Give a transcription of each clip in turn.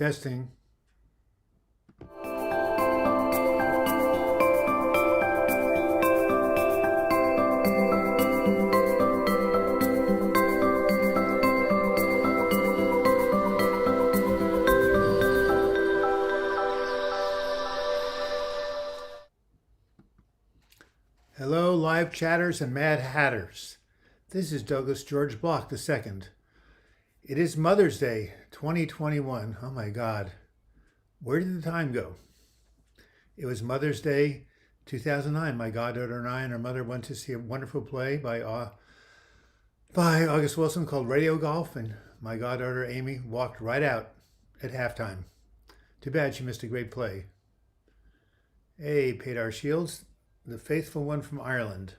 Testing. Hello, live chatters and mad hatters. This is Douglas George Bloch II. It is Mother's Day 2021. Oh my God. Where did the time go? It was Mother's Day 2009. My goddaughter and I and her mother went to see a wonderful play by August Wilson called Radio Golf, and my goddaughter Amy walked right out at halftime. Too bad she missed a great play. Hey, Padar Shields, the faithful one from Ireland.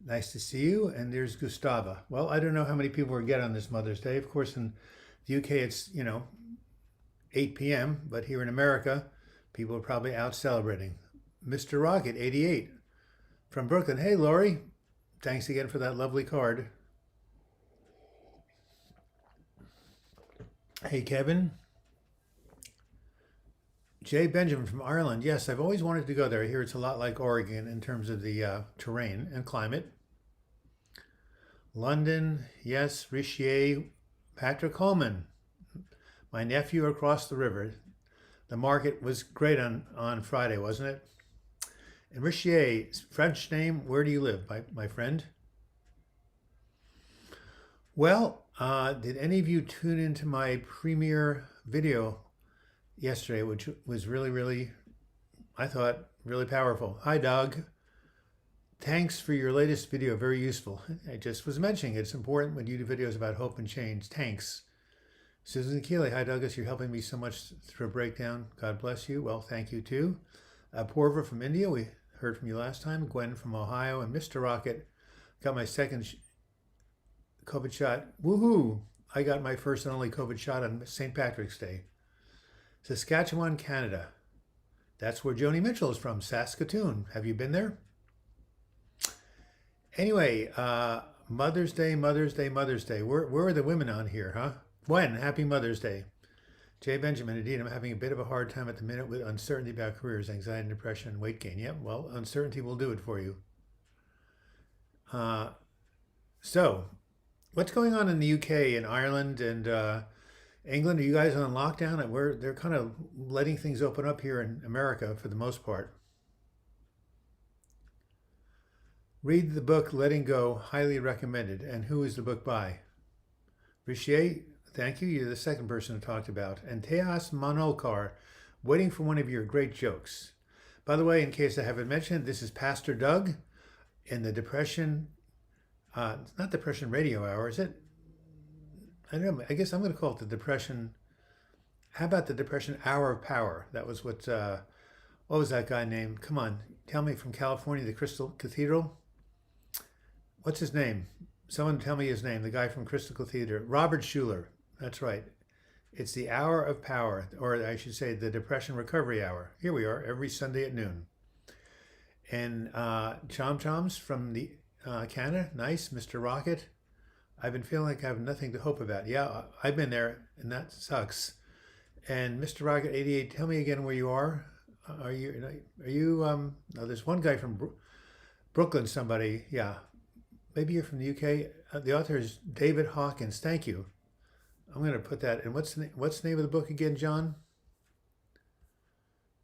Nice to see you. And there's Gustava. Well, I don't know how many people will get on this Mother's Day. Of course, in the UK, it's, 8 p.m., but here in America, people are probably out celebrating. Mr. Rocket, 88, from Brooklyn. Hey, Lori. Thanks again for that lovely card. Hey, Kevin. Jay Benjamin from Ireland. Yes, I've always wanted to go there. I hear it's a lot like Oregon in terms of the terrain and climate. London, yes. Richier, Patrick Coleman, my nephew across the river. The market was great on Friday, wasn't it? And Richier, French name, where do you live, my friend? Well, did any of you tune into my premiere video yesterday, which was really, I thought, really powerful? Hi, Doug. Thanks for your latest video. Very useful. I just was mentioning it's important when you do videos about hope and change. Thanks. Susan Keeley. Hi, Douglas. You're helping me so much through a breakdown. God bless you. Well, thank you, too. Porva from India. We heard from you last time. Gwen from Ohio. And Mr. Rocket. Got my second COVID shot. Woohoo! I got my first and only COVID shot on St. Patrick's Day. Saskatchewan, Canada. That's where Joni Mitchell is from, Saskatoon. Have you been there? Anyway, Mother's Day, Mother's Day, Mother's Day. Where are the women on here, huh? When? Happy Mother's Day. Jay Benjamin, indeed, I'm having a bit of a hard time at the minute with uncertainty about careers, anxiety, depression, and weight gain. Yep, well, uncertainty will do it for you. So, what's going on in the UK and Ireland and England? Are you guys on lockdown? They're kind of letting things open up here in America for the most part. Read the book Letting Go, highly recommended. And who is the book by? Richier, thank you. You're the second person who talked about. And Tejas Manolkar, waiting for one of your great jokes. By the way, in case I haven't mentioned, this is Pastor Doug in the Depression, it's not Depression Radio Hour, is it? I don't know. I guess I'm going to call it the Depression. How about the Depression Hour of Power? That was what was that guy named? Come on, tell me, from California, the Crystal Cathedral. What's his name? Someone tell me his name. The guy from Crystal Cathedral. Robert Schuller. That's right. It's the Hour of Power, or I should say the Depression Recovery Hour. Here we are, every Sunday at noon. And Chom Choms from the Canada. Nice, Mr. Rocket. I've been feeling like I have nothing to hope about. Yeah, I've been there, and that sucks. And Mr. Rocket 88, tell me again where you are. Are you? Oh, there's one guy from Brooklyn. Somebody, yeah. Maybe you're from the UK. The author is David Hawkins. Thank you. I'm going to put that. And what's the name of the book again, John?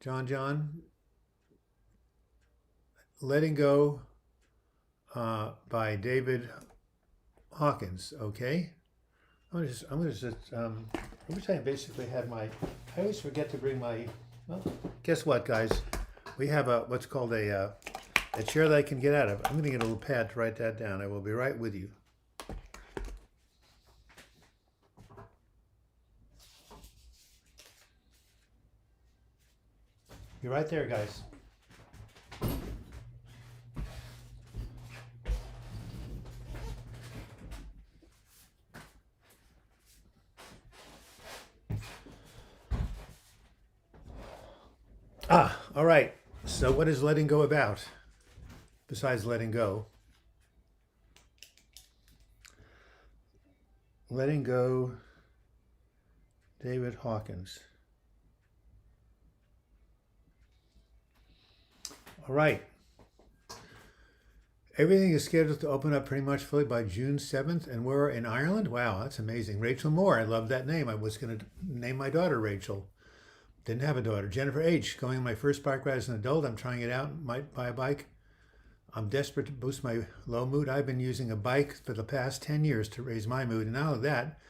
John. Letting Go, by David Hawkins. Okay. I wish I basically had I always forget to bring my. Well, guess what, guys? We have what's called a chair that I can get out of. I'm going to get a little pad to write that down. I will be right with you. You're right there, guys. All right. So what is letting go about? Besides letting go. Letting go. David Hawkins. All right. Everything is scheduled to open up pretty much fully by June 7th, and we're in Ireland? Wow, that's amazing. Rachel Moore, I love that name. I was going to name my daughter Rachel. Didn't have a daughter. Jennifer H., going on my first bike ride as an adult. I'm trying it out. Might buy a bike. I'm desperate to boost my low mood. I've been using a bike for the past 10 years to raise my mood, and now that,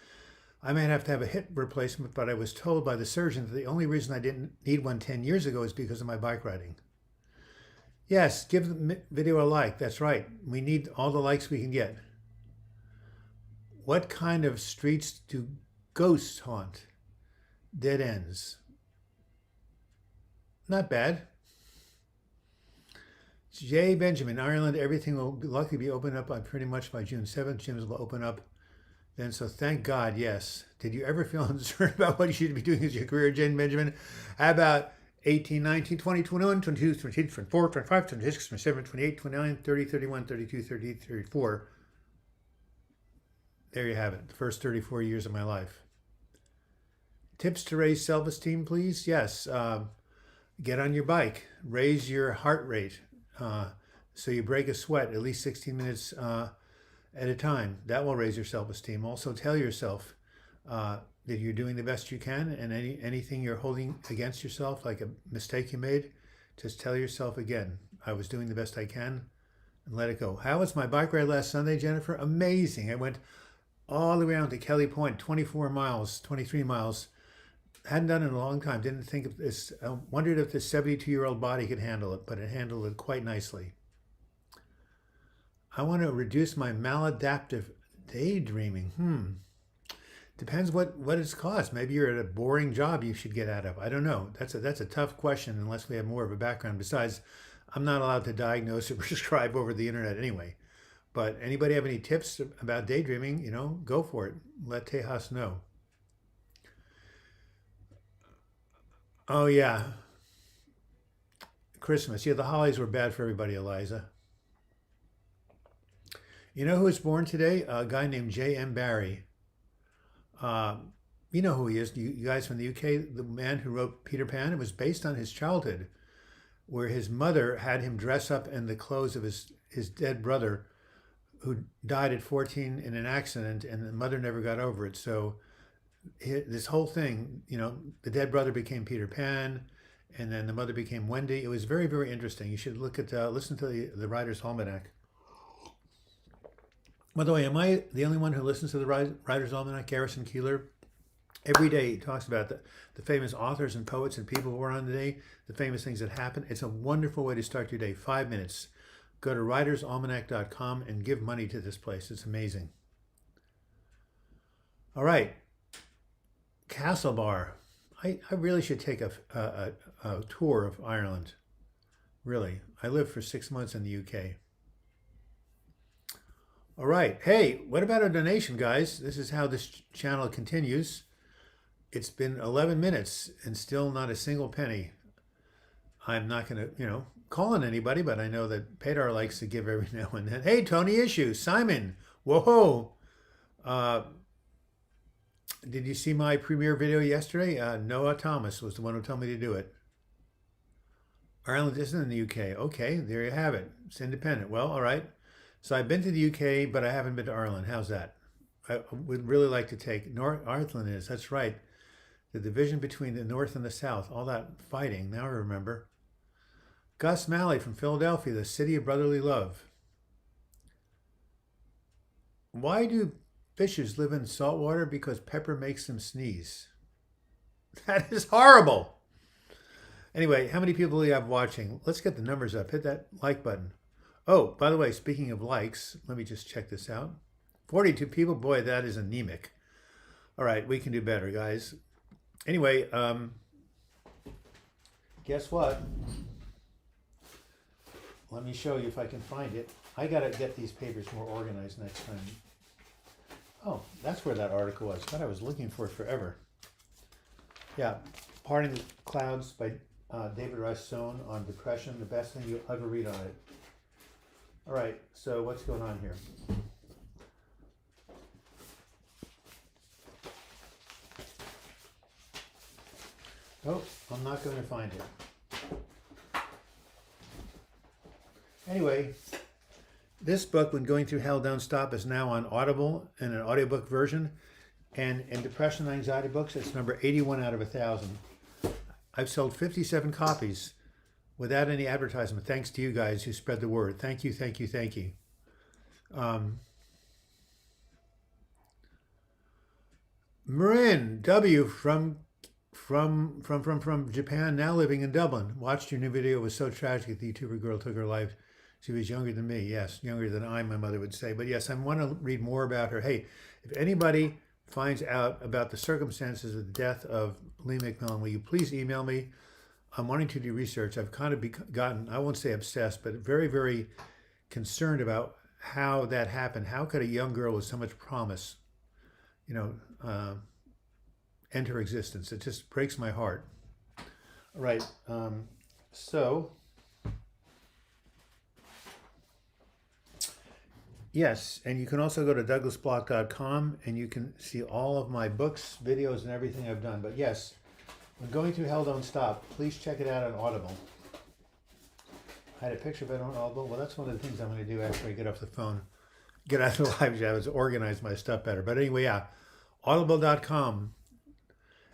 I might have to have a hip replacement, but I was told by the surgeon that the only reason I didn't need one 10 years ago is because of my bike riding. Yes, give the video a like. That's right. We need all the likes we can get. What kind of streets do ghosts haunt? Dead ends. Not bad. J. Benjamin, Ireland, everything will likely be opened up pretty much by June 7th. Gyms will open up then, so thank God, yes. Did you ever feel uncertain about what you should be doing as your career, Jane Benjamin? How about 18, 19, 20, 21, 22, 23, 24, 25, 26, 27, 28, 29, 30, 31, 32, 38, 34. There you have it, the first 34 years of my life. Tips to raise self-esteem, please? Yes. Get on your bike. Raise your heart rate so you break a sweat at least 16 minutes at a time. That will raise your self-esteem. Also tell yourself that you're doing the best you can, and anything you're holding against yourself, like a mistake you made, just tell yourself again, I was doing the best I can, and let it go. How was my bike ride last Sunday, Jennifer? Amazing. I went all the way down to Kelly Point, 24 miles, 23 miles. Hadn't done it in a long time. Didn't think of this. I wondered if this 72-year-old body could handle it, but it handled it quite nicely. I want to reduce my maladaptive daydreaming. Depends what it's caused. Maybe you're at a boring job you should get out of. I don't know. That's a tough question unless we have more of a background. Besides, I'm not allowed to diagnose or prescribe over the internet anyway. But anybody have any tips about daydreaming, go for it. Let Tejas know. Oh, yeah. Christmas. Yeah, the holidays were bad for everybody, Eliza. You know who was born today? A guy named J.M. Barrie. You know who he is. You guys from the UK, the man who wrote Peter Pan. It was based on his childhood, where his mother had him dress up in the clothes of his dead brother, who died at 14 in an accident, and the mother never got over it. So this whole thing, the dead brother became Peter Pan, and then the mother became Wendy. It was very, very interesting. You should listen to the Writer's Almanac. By the way, am I the only one who listens to the Writer's Almanac? Garrison Keillor. Every day he talks about the famous authors and poets and people who were on the day, the famous things that happened. It's a wonderful way to start your day. 5 minutes. Go to writersalmanac.com and give money to this place. It's amazing. All right. Castlebar. I really should take a tour of Ireland. Really. I lived for 6 months in the UK. All right. Hey, what about a donation, guys? This is how this channel continues. It's been 11 minutes and still not a single penny. I'm not going to, call on anybody, but I know that Pedar likes to give every now and then. Hey, Tony Issue, Simon, whoa. Did you see my premiere video yesterday? Noah Thomas was the one who told me to do it. Ireland isn't in the UK. Okay, there you have it. It's independent. Well, all right. So I've been to the UK, but I haven't been to Ireland. How's that? I would really like to take Ireland is. That's right. The division between the North and the South. All that fighting. Now I remember. Gus Malley from Philadelphia, the city of brotherly love. Why do fishes live in salt water? Because pepper makes them sneeze. That is horrible. Anyway, how many people do you have watching? Let's get the numbers up. Hit that like button. Oh, by the way, speaking of likes, let me just check this out. 42 people. Boy, that is anemic. All right, we can do better, guys. Anyway, guess what? Let me show you if I can find it. I got to get these papers more organized next time. Oh, that's where that article was. God, I was looking for it forever. Yeah, Parting the Clouds by David Rystone on depression. The best thing you'll ever read on it. All right, so what's going on here? Oh, I'm not going to find it. Anyway, this book, When Going Through Hell Don't Stop, is now on Audible in an audiobook version. And in depression and anxiety books, it's number 81 out of 1,000. I've sold 57 copies without any advertisement, thanks to you guys who spread the word. Thank you, thank you, thank you. Marin W. from Japan, now living in Dublin. Watched your new video. It was so tragic that the YouTuber girl took her life. She was younger than me. Yes, younger than I, my mother would say. But yes, I want to read more about her. Hey, if anybody finds out about the circumstances of the death of Lee McMillan, will you please email me? I'm wanting to do research. I've kind of gotten, I won't say obsessed, but very, very concerned about how that happened. How could a young girl with so much promise, end her existence? It just breaks my heart. All right. Yes, and you can also go to douglasbloch.com and you can see all of my books, videos, and everything I've done. But yes, When Going Through Hell Don't Stop, please check it out on Audible. I had a picture of it on Audible. Well, that's one of the things I'm going to do after I get off the phone. Get out of the live chat is organize my stuff better. But anyway, yeah, audible.com.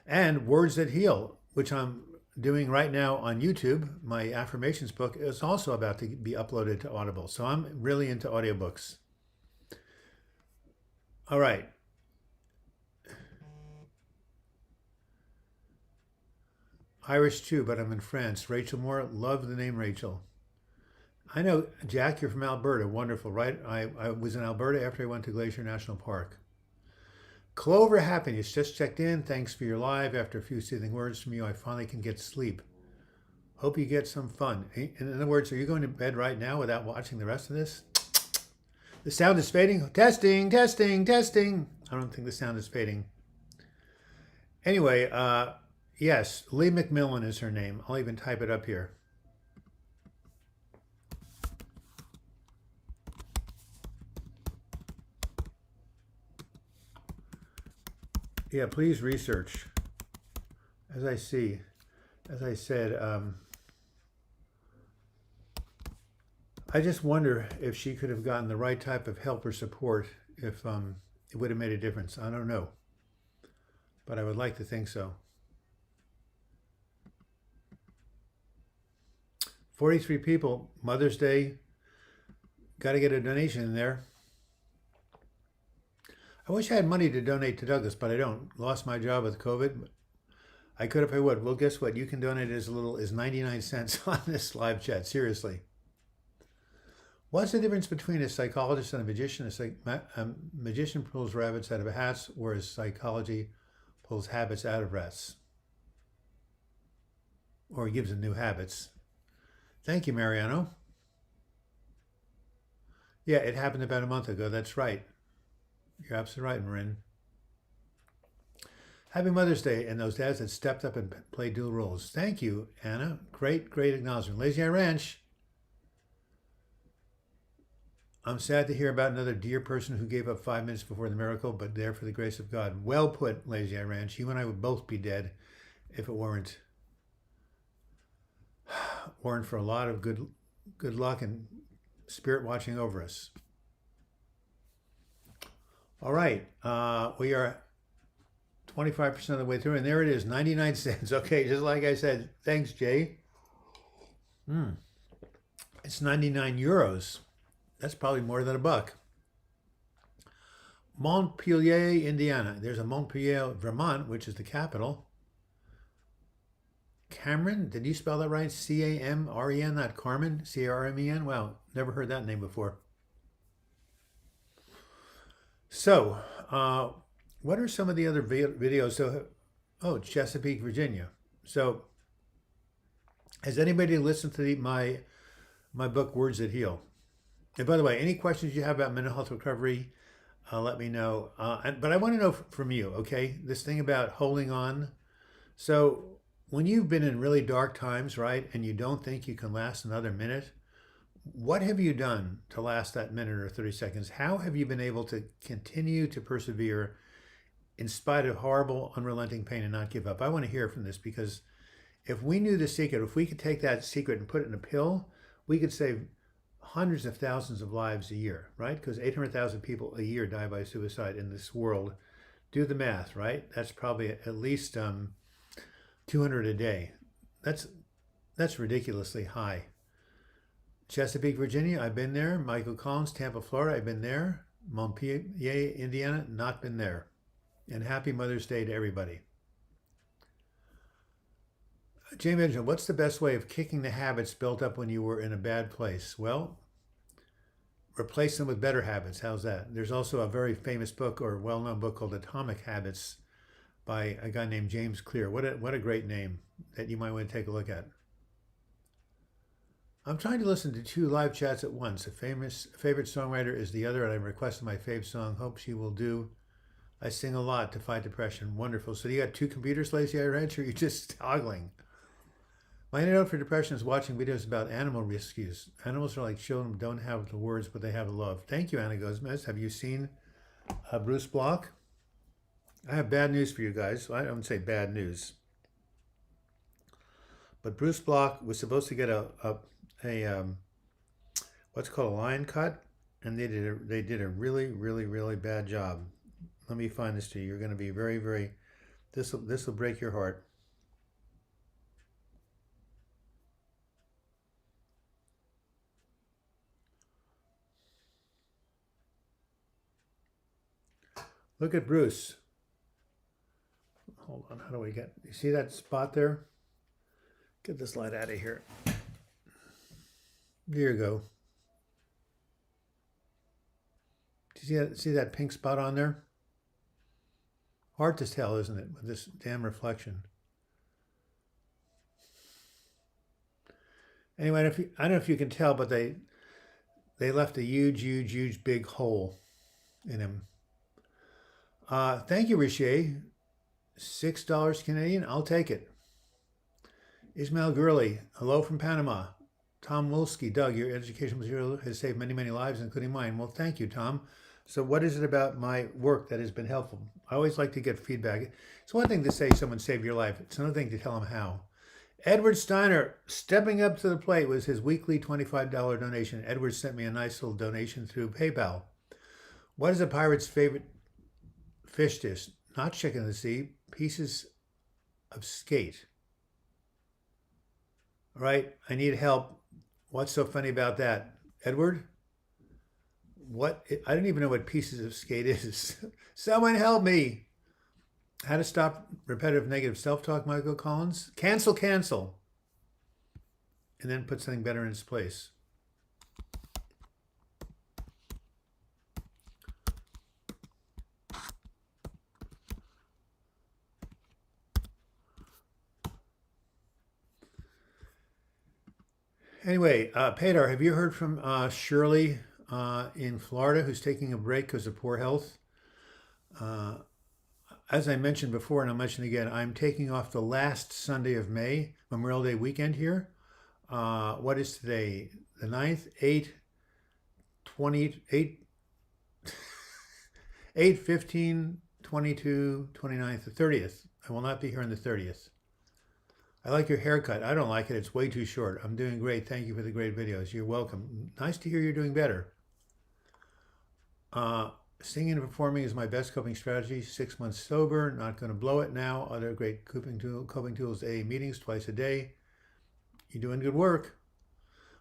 And Words That Heal, which I'm doing right now on YouTube. My affirmations book is also about to be uploaded to Audible. So I'm really into audiobooks. All right. Irish too, but I'm in France. Rachel Moore, love the name Rachel. I know, Jack, you're from Alberta. Wonderful, right? I was in Alberta after I went to Glacier National Park. Clover Happiness just checked in. Thanks for your live. After a few soothing words from you, I finally can get sleep. Hope you get some fun. In other words, are you going to bed right now without watching the rest of this? The sound is fading. Testing, testing, testing. I don't think the sound is fading. Anyway, yes, Lee McMillan is her name. I'll even type it up here. Yeah, please research. As I said, I just wonder if she could have gotten the right type of help or support, if it would have made a difference. I don't know, but I would like to think so. 43 people, Mother's Day, got to get a donation in there. I wish I had money to donate to Douglas, but I don't. Lost my job with COVID. I could if I would. Well, guess what? You can donate as little as 99 cents on this live chat. Seriously. What's the difference between a psychologist and a magician? A magician pulls rabbits out of hats, whereas psychology pulls habits out of rats. Or gives them new habits. Thank you, Mariano. Yeah, it happened about a month ago. That's right. You're absolutely right, Marin. Happy Mother's Day, and those dads that stepped up and played dual roles. Thank you, Anna. Great, great acknowledgement. Lazy Eye Ranch. I'm sad to hear about another dear person who gave up 5 minutes before the miracle, but there for the grace of God. Well put, Lazy Eye Ranch. You and I would both be dead if it weren't for a lot of good luck and spirit watching over us. All right, we are 25% of the way through, and there it is, 99 cents. Okay, just like I said, thanks, Jay. It's 99 euros. That's probably more than $1. Montpelier, Indiana. There's a Montpelier, Vermont, which is the capital. Cameron, did you spell that right? C-A-M-R-E-N, not Carmen? C-A-R-M-E-N? Wow, never heard that name before. So, what are some of the other videos? So, Chesapeake, Virginia. So, has anybody listened to my book, Words That Heal? And by the way, any questions you have about mental health recovery, let me know. But I want to know from you, okay? This thing about holding on. So, when you've been in really dark times, right, and you don't think you can last another minute, what have you done to last that minute or 30 seconds? How have you been able to continue to persevere in spite of horrible, unrelenting pain and not give up? I want to hear from this because If we knew the secret, if we could take that secret and put it in a pill, we could save hundreds of thousands of lives a year, right? Because 800,000 people a year die by suicide in this world. Do the math, right? That's probably at least 200 a day. That's ridiculously high. Chesapeake, Virginia, I've been there. Michael Collins, Tampa, Florida, I've been there. Montpelier, Indiana, not been there. And happy Mother's Day to everybody. Jamie Benjamin, what's the best way of kicking the habits built up when you were in a bad place? Well, replace them with better habits. How's that? There's also a very famous book or well-known book called Atomic Habits by a guy named James Clear. What a great name that you might want to take a look at. I'm trying to listen to 2 live chats at once. A favorite songwriter is the other, and I requested my fave song. Hope she will do. I sing a lot to fight depression. Wonderful. So you got 2 computers, Lacey I Ranch, or you're just toggling? My antidote for depression is watching videos about animal rescues. Animals are like children, don't have the words, but they have the love. Thank you, Anna Gomez. Have you seen Bruce Bloch? I have bad news for you guys. I don't say bad news. But Bruce Bloch was supposed to get a what's called a line cut, and they did a really bad job. Let me find this to you. You're going to be very this will break your heart. Look at Bruce. Hold on, how do we get, you see that spot there? Get this light out of here. There you go. Do you see that pink spot on there? Hard to tell, isn't it, with this damn reflection? Anyway, I don't know if you can tell, but they left a huge big hole in him. Thank you, Richer. $6 Canadian. I'll take it. Ismail Gurley. Hello from Panama. Tom Wolski. Doug, your educational material has saved many lives, including mine. Well, thank you, Tom. So what is it about my work that has been helpful? I always like to get feedback. It's one thing to say someone saved your life. It's another thing to tell them how. Edward Steiner, stepping up to the plate, was his weekly $25 donation. Edward sent me a nice little donation through PayPal. What is a pirate's favorite fish dish? Not chicken of the sea, pieces of skate. All right, I need help. What's so funny about that? Edward? What? I don't even know what pieces of skate is. Someone help me. How to stop repetitive negative self-talk, Michael Collins? Cancel. And then put something better in its place. Anyway, Pedar, have you heard from Shirley in Florida, who's taking a break because of poor health? As I mentioned before, and I'll mention again, I'm taking off the last Sunday of May, Memorial Day weekend here. What is today? The 9th, 8, 15, 22, 29th, the 30th. I will not be here on the 30th. I like your haircut. I don't like it. It's way too short. I'm doing great. Thank you for the great videos. You're welcome. Nice to hear you're doing better. Singing and performing is my best coping strategy. 6 months sober. Not going to blow it now. Other great coping tools, AA meetings twice a day. You're doing good work.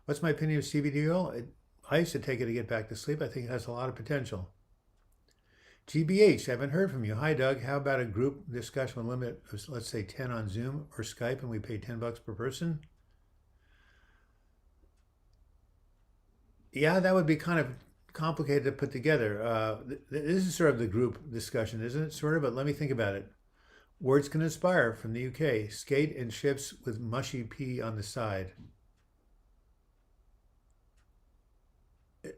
What's my opinion of CBD oil? I used to take it to get back to sleep. I think it has a lot of potential. GBH, I haven't heard from you. Hi, Doug. How about a group discussion with limit of, let's say, 10 on Zoom or Skype, and we pay $10 per person? Yeah, that would be kind of complicated to put together. This is sort of the group discussion, isn't it? Sort of, but let me think about it. Words can inspire from the UK. Skate and chips with mushy pea on the side.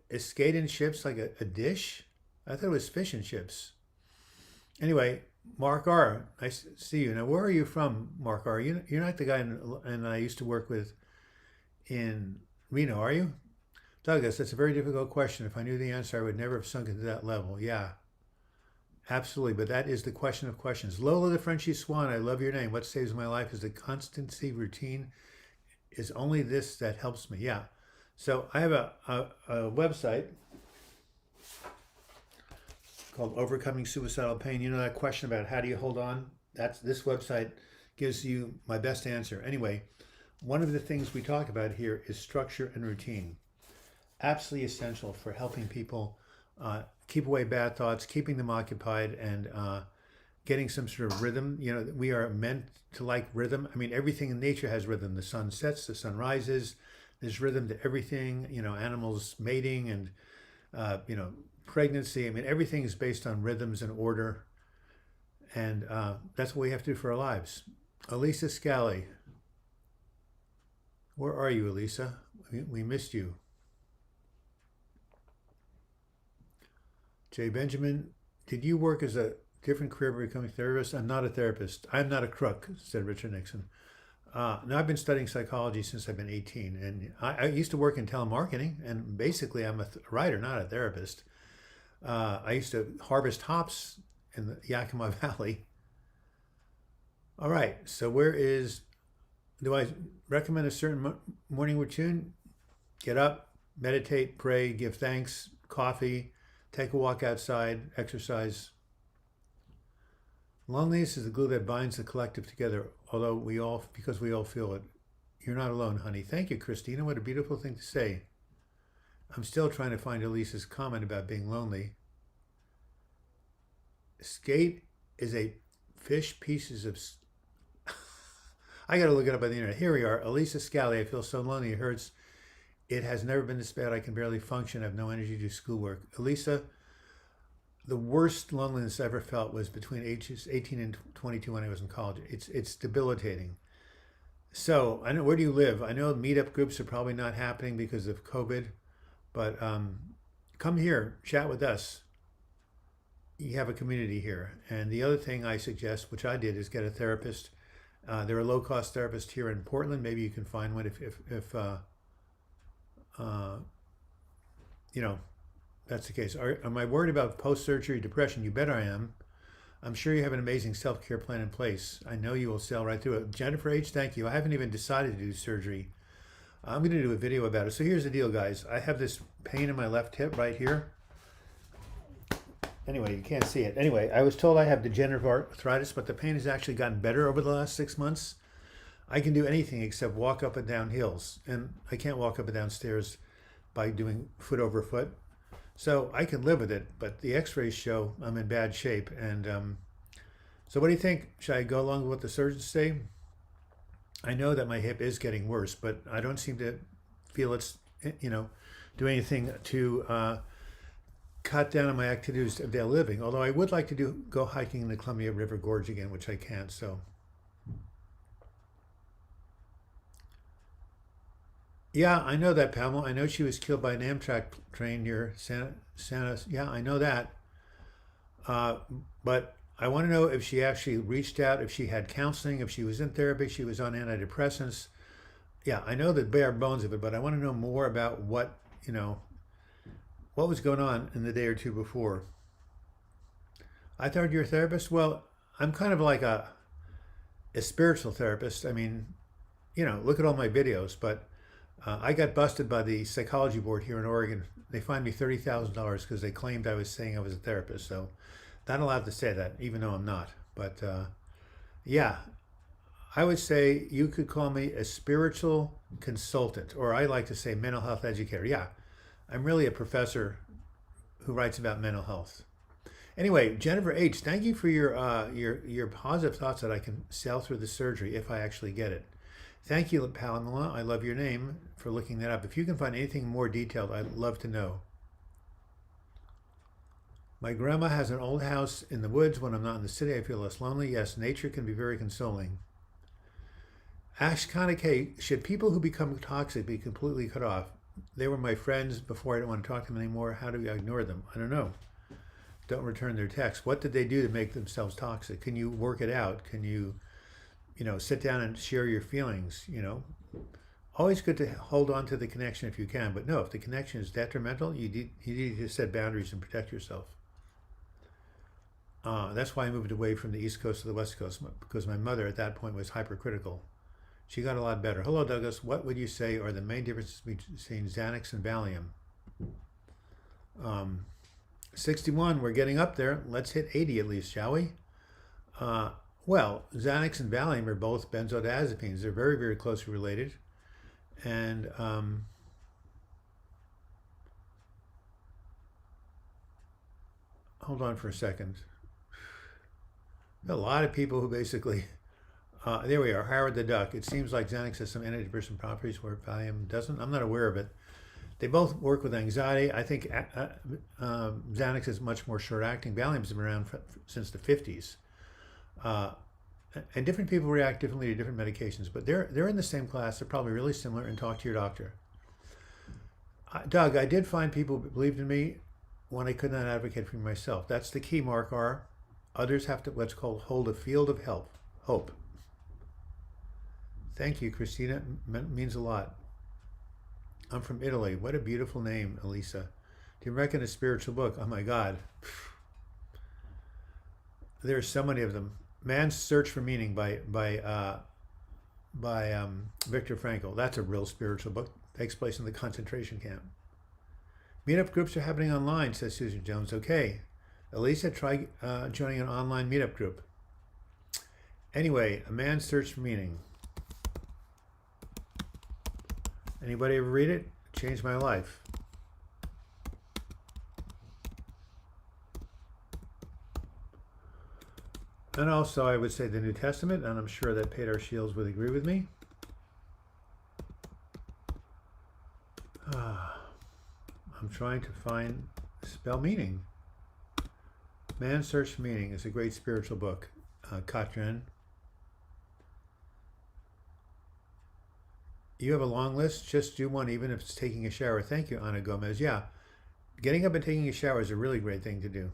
Is skate and chips like a dish? I thought it was fish and chips. Anyway, Mark R., nice to see you. Now, where are you from, Mark R.? You're not the guy and I used to work with in Reno, are you? Douglas, that's a very difficult question. If I knew the answer, I would never have sunk into that level. Yeah. Absolutely, but that is the question of questions. Lola the Frenchy Swan, I love your name. What saves my life is the constancy routine. Is only this that helps me. Yeah. So I have a website called Overcoming Suicidal Pain. You know that question about how do you hold on? That's this website gives you my best answer. Anyway, one of the things we talk about here is structure and routine. Absolutely essential for helping people keep away bad thoughts, keeping them occupied, and getting some sort of rhythm. You know, we are meant to like rhythm. I mean, everything in nature has rhythm. The sun sets, the sun rises. There's rhythm to everything. You know, animals mating and pregnancy. I mean, everything is based on rhythms and order, and that's what we have to do for our lives. Elisa Scally, where are you, Elisa? We missed you. Jay Benjamin, did you work as a different career by becoming a therapist? I'm not a therapist. I'm not a crook, said Richard Nixon. Now, I've been studying psychology since I've been 18, and I used to work in telemarketing, and basically I'm a writer, not a therapist. I used to harvest hops in the Yakima Valley. All right, so do I recommend a certain morning routine? Get up, meditate, pray, give thanks, coffee, take a walk outside, exercise. Loneliness is the glue that binds the collective together, because we all feel it. You're not alone, honey. Thank you, Christina. What a beautiful thing to say. I'm still trying to find Elisa's comment about being lonely. Skate is a fish pieces of... I got to look it up on the internet. Here we are. Elisa Scally. I feel so lonely. It hurts. It has never been this bad. I can barely function. I have no energy to do schoolwork. Elisa, the worst loneliness I ever felt was between ages 18 and 22 when I was in college. It's debilitating. So, I know, where do you live? I know meetup groups are probably not happening because of COVID, but come here, chat with us. You have a community here. And the other thing I suggest, which I did, is get a therapist. There are low-cost therapists here in Portland. Maybe you can find one if that's the case. Am I worried about post-surgery depression? You bet I am. I'm sure you have an amazing self-care plan in place. I know you will sail right through it. Jennifer H., thank you. I haven't even decided to do surgery. I'm going to do a video about it. So here's the deal, guys. I have this pain in my left hip right here. Anyway, you can't see it. Anyway, I was told I have degenerative arthritis, but the pain has actually gotten better over the last 6 months. I can do anything except walk up and down hills, and I can't walk up and down stairs by doing foot over foot. So I can live with it, but the x-rays show I'm in bad shape. And so what do you think? Should I go along with what the surgeons say? I know that my hip is getting worse, but I don't seem to feel it's, do anything to cut down on my activities of daily living. Although I would like to go hiking in the Columbia River Gorge again, which I can't. So yeah, I know that, Pamela. I know she was killed by an Amtrak train near Santa. Yeah, I know that. But I want to know if she actually reached out, if she had counseling, if she was in therapy, she was on antidepressants. Yeah, I know the bare bones of it, but I want to know more about what was going on in the day or two before. I thought you were a therapist. Well, I'm kind of like a spiritual therapist. I mean, look at all my videos, but I got busted by the psychology board here in Oregon. They fined me $30,000 because they claimed I was saying I was a therapist. So not allowed to say that, even though I'm not. But yeah, I would say you could call me a spiritual consultant, or I like to say mental health educator. Yeah, I'm really a professor who writes about mental health. Anyway, Jennifer H., thank you for your positive thoughts that I can sail through the surgery if I actually get it. Thank you, Pamela. I love your name, for looking that up. If you can find anything more detailed, I'd love to know. My grandma has an old house in the woods. When I'm not in the city, I feel less lonely. Yes, nature can be very consoling. Ash Kanake, should people who become toxic be completely cut off? They were my friends before. I don't want to talk to them anymore. How do I ignore them? I don't know. Don't return their texts. What did they do to make themselves toxic? Can you work it out? Can you sit down and share your feelings? Always good to hold on to the connection if you can, but no, if the connection is detrimental, you need to set boundaries and protect yourself. That's why I moved away from the East Coast to the West Coast, because my mother at that point was hypercritical. She got a lot better. Hello, Douglas. What would you say are the main differences between Xanax and Valium? 61, we're getting up there. Let's hit 80 at least, shall we? Well, Xanax and Valium are both benzodiazepines. They're very, very closely related. And hold on for a second. A lot of people who basically, there we are, Howard the Duck. It seems like Xanax has some antidepressant properties where Valium doesn't. I'm not aware of it. They both work with anxiety. I think Xanax is much more short-acting. Valium's been around since the 50s. And different people react differently to different medications, but they're in the same class. They're probably really similar, and talk to your doctor. Doug, I did find people who believed in me when I could not advocate for myself. That's the key, Mark R. Others have to what's called hold a field of hope. Thank you, Christina. Means a lot. I'm from Italy. What a beautiful name, Elisa. Do you reckon a spiritual book? Oh my God. There are so many of them. Man's Search for Meaning by Viktor Frankl. That's a real spiritual book. Takes place in the concentration camp. Meetup groups are happening online, says Susan Jones. Okay. Elisa, try joining an online meetup group. Anyway, A Man's Search for Meaning. Anybody ever read it? Changed my life. And also, I would say the New Testament, and I'm sure that Peter Shields would agree with me. I'm trying to spell meaning. Man's Search for Meaning is a great spiritual book. Katrin. You have a long list? Just do one, even if it's taking a shower. Thank you, Ana Gomez. Yeah, getting up and taking a shower is a really great thing to do.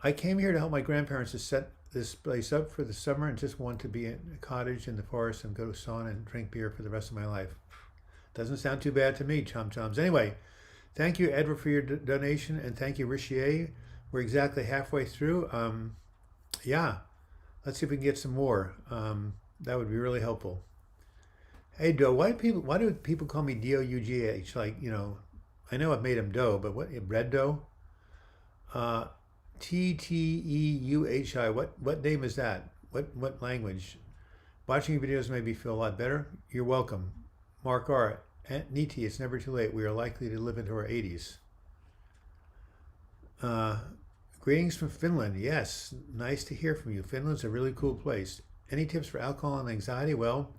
I came here to help my grandparents to set this place up for the summer and just want to be in a cottage in the forest and go to sauna and drink beer for the rest of my life. Doesn't sound too bad to me, chum-chums. Anyway, thank you, Edward, for your donation, and thank you, Richier. We're exactly halfway through. Yeah, let's see if we can get some more. That would be really helpful. Hey, Doe, why do people call me D-O-U-G-H? Like, you know, I know I've made them Doe, but what, Red Doe? T-T-E-U-H-I, what name is that? What language? Watching your videos made me feel a lot better. You're welcome. Mark R. Niti, it's never too late. We are likely to live into our 80s. Greetings from Finland. Yes, nice to hear from you. Finland's a really cool place. Any tips for alcohol and anxiety? Well,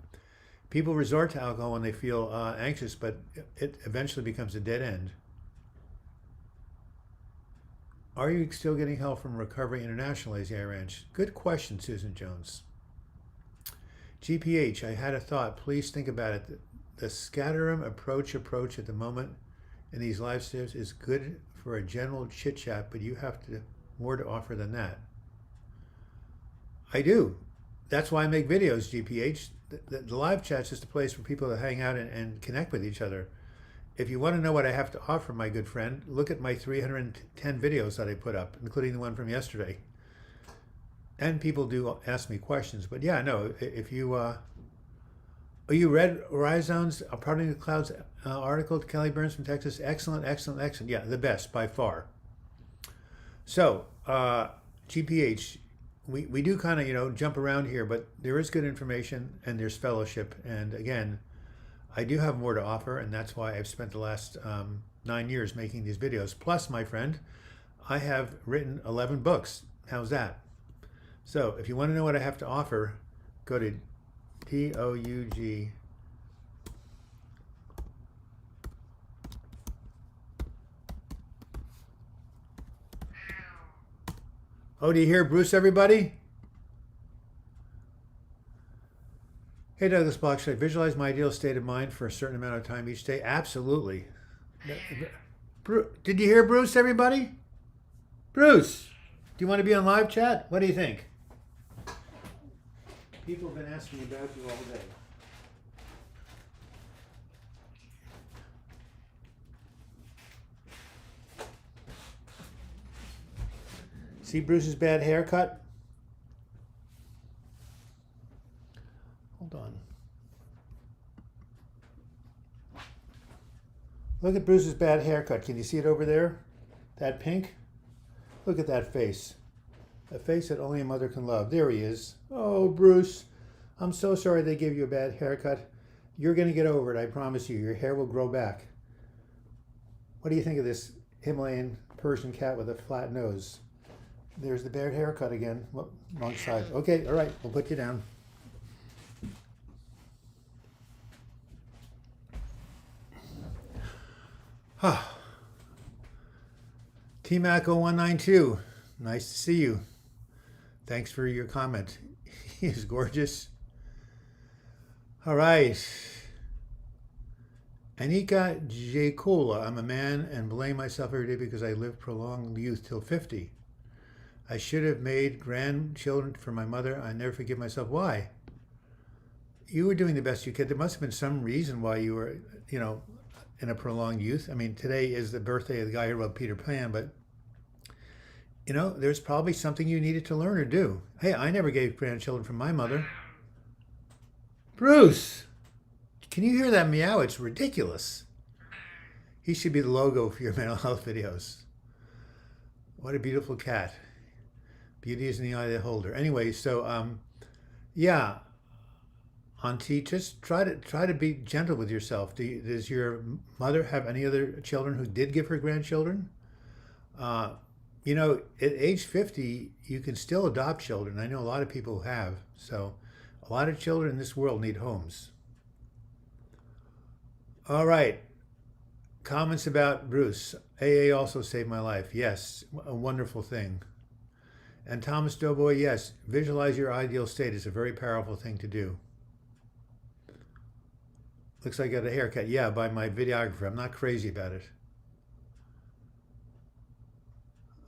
people resort to alcohol when they feel anxious, but it eventually becomes a dead end. Are you still getting help from Recovery International, Lazy Eye Ranch? Good question, Susan Jones. GPH, I had a thought. Please think about it. The scatterum approach at the moment in these live streams is good for a general chit chat, but you have more to offer than that. I do. That's why I make videos, GPH. The live chat's just a place for people to hang out and connect with each other. If you want to know what I have to offer, my good friend, look at my 310 videos that I put up, including the one from yesterday. And people do ask me questions. But yeah, no, if you... you read Rhizone's Parting the Clouds article to Kelly Burns from Texas? Excellent, excellent, excellent. Yeah, the best by far. So, GPH, we do kind of, you know, jump around here, but there is good information and there's fellowship. And again, I do have more to offer, and that's why I've spent the last 9 years making these videos. Plus, my friend, I have written 11 books. How's that? So if you want to know what I have to offer, go to T-O-U-G. Oh, do you hear Bruce, everybody? Hey, Douglas Bloch, should I visualize my ideal state of mind for a certain amount of time each day? Absolutely. Did you hear Bruce, everybody? Bruce, do you want to be on live chat? What do you think? People have been asking about you all day. See Bruce's bad haircut? Hold on. Look at Bruce's bad haircut. Can you see it over there? That pink? Look at that face. A face that only a mother can love. There he is. Oh, Bruce. I'm so sorry they gave you a bad haircut. You're going to get over it, I promise you. Your hair will grow back. What do you think of this Himalayan Persian cat with a flat nose? There's the bad haircut again. Wrong side. Okay, all right. We'll put you down. T-Mac0192. Nice to see you. Thanks for your comment. He is gorgeous. All right. Anika Jacola. I'm a man and blame myself every day because I lived prolonged youth till 50. I should have made grandchildren for my mother. I never forgive myself. Why? You were doing the best you could. There must have been some reason why you were, in a prolonged youth. I mean, today is the birthday of the guy who wrote Peter Pan, but there's probably something you needed to learn or do. Hey, I never gave grandchildren from my mother. Bruce, can you hear that meow? It's ridiculous. He should be the logo for your mental health videos. What a beautiful cat. Beauty is in the eye of the beholder. Anyway, so yeah, Auntie, just try to be gentle with yourself. Does your mother have any other children who did give her grandchildren? At age 50, you can still adopt children. I know a lot of people who have. So a lot of children in this world need homes. All right. Comments about Bruce. AA also saved my life. Yes, a wonderful thing. And Thomas Doughboy, yes, visualize your ideal state is a very powerful thing to do. Looks like I got a haircut. Yeah, by my videographer. I'm not crazy about it.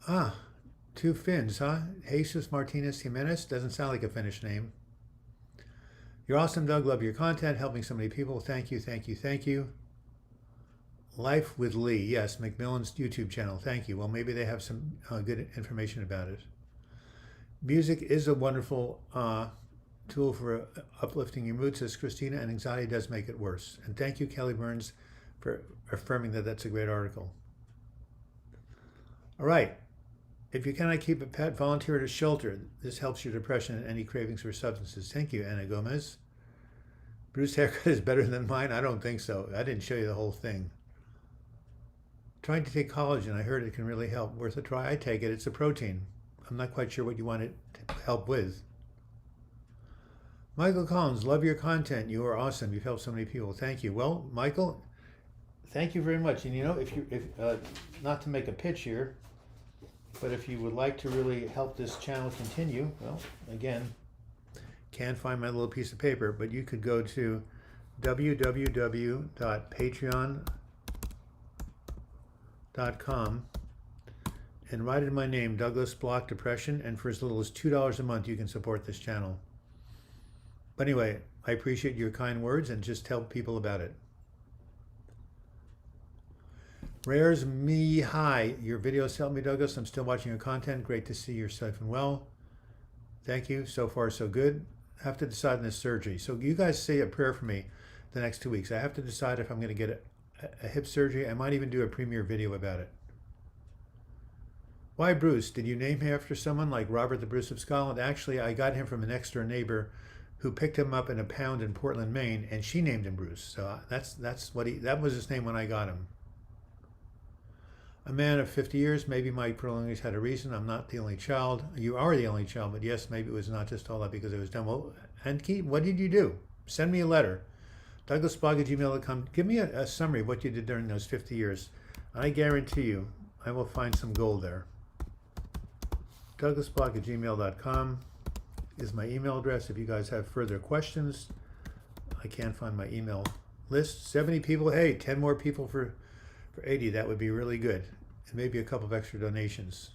Ah, two Finns, huh? Jesus Martinez Jimenez. Doesn't sound like a Finnish name. You're awesome, Doug. Love your content. Helping so many people. Thank you, thank you, thank you. Life with Lee. Yes, McMillan's YouTube channel. Thank you. Well, maybe they have some good information about it. Music is a wonderful tool for uplifting your mood, says Christina, and anxiety does make it worse. And thank you, Kelly Burns, for affirming that that's a great article. All right. If you cannot keep a pet, volunteer at a shelter. This helps your depression and any cravings for substances. Thank you, Anna Gomez. Bruce's haircut is better than mine? I don't think so. I didn't show you the whole thing. Trying to take collagen. I heard it can really help. Worth a try. I take it. It's a protein. I'm not quite sure what you want it to help with. Michael Collins, love your content. You are awesome. You've helped so many people. Thank you. Well, Michael, thank you very much. And if not to make a pitch here, but if you would like to really help this channel continue, well, again, can't find my little piece of paper, but you could go to www.patreon.com and write in my name, Douglas Bloch Depression, and for as little as $2 a month, you can support this channel. But anyway, I appreciate your kind words and just tell people about it. Rares me hi. Your videos help me, Douglas. I'm still watching your content. Great to see you're safe and well. Thank you. So far, so good. I have to decide on this surgery. So you guys say a prayer for me the next 2 weeks. I have to decide if I'm going to get a hip surgery. I might even do a premiere video about it. Why Bruce? Did you name him after someone like Robert the Bruce of Scotland? Actually, I got him from a next door neighbor who picked him up in a pound in Portland, Maine, and she named him Bruce. So that was his name when I got him. A man of 50 years, maybe my prolongings had a reason. I'm not the only child. You are the only child, but yes, maybe it was not just all that because it was done. Well, and Keith, what did you do? Send me a letter. DouglasBlog@gmail.com. Give me a summary of what you did during those 50 years. I guarantee you, I will find some gold there. DouglasBlog@gmail.com is my email address. If you guys have further questions, I can't find my email list. 70 people. Hey, 10 more people for 80. That would be really good. And maybe a couple of extra donations.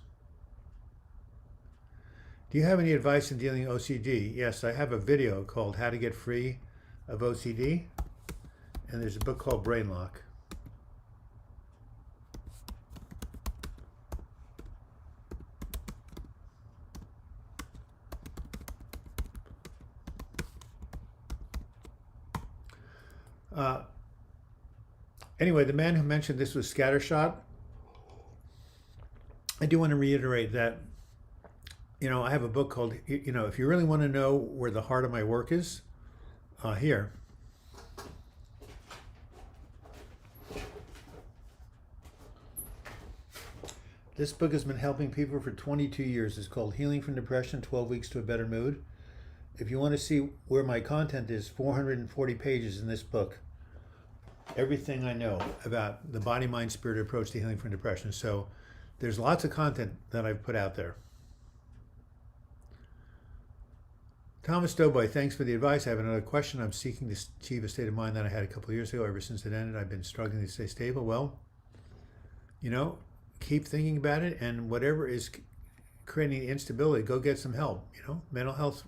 Do you have any advice in dealing with OCD? Yes, I have a video called How to Get Free of OCD. And there's a book called Brain Lock. Uh, anyway, the man who mentioned this was scattershot. I do want to reiterate that, I have a book called, if you really want to know where the heart of my work is, here. This book has been helping people for 22 years. It's called Healing from Depression, 12 Weeks to a Better Mood. If you want to see where my content is, 440 pages in this book. Everything I know about the body, mind, spirit approach to healing from depression. So there's lots of content that I've put out there. Thomas Doughboy, thanks for the advice. I have another question. I'm seeking to achieve a state of mind that I had a couple of years ago. Ever since it ended, I've been struggling to stay stable. Well, keep thinking about it, and whatever is creating instability, go get some help. Mental health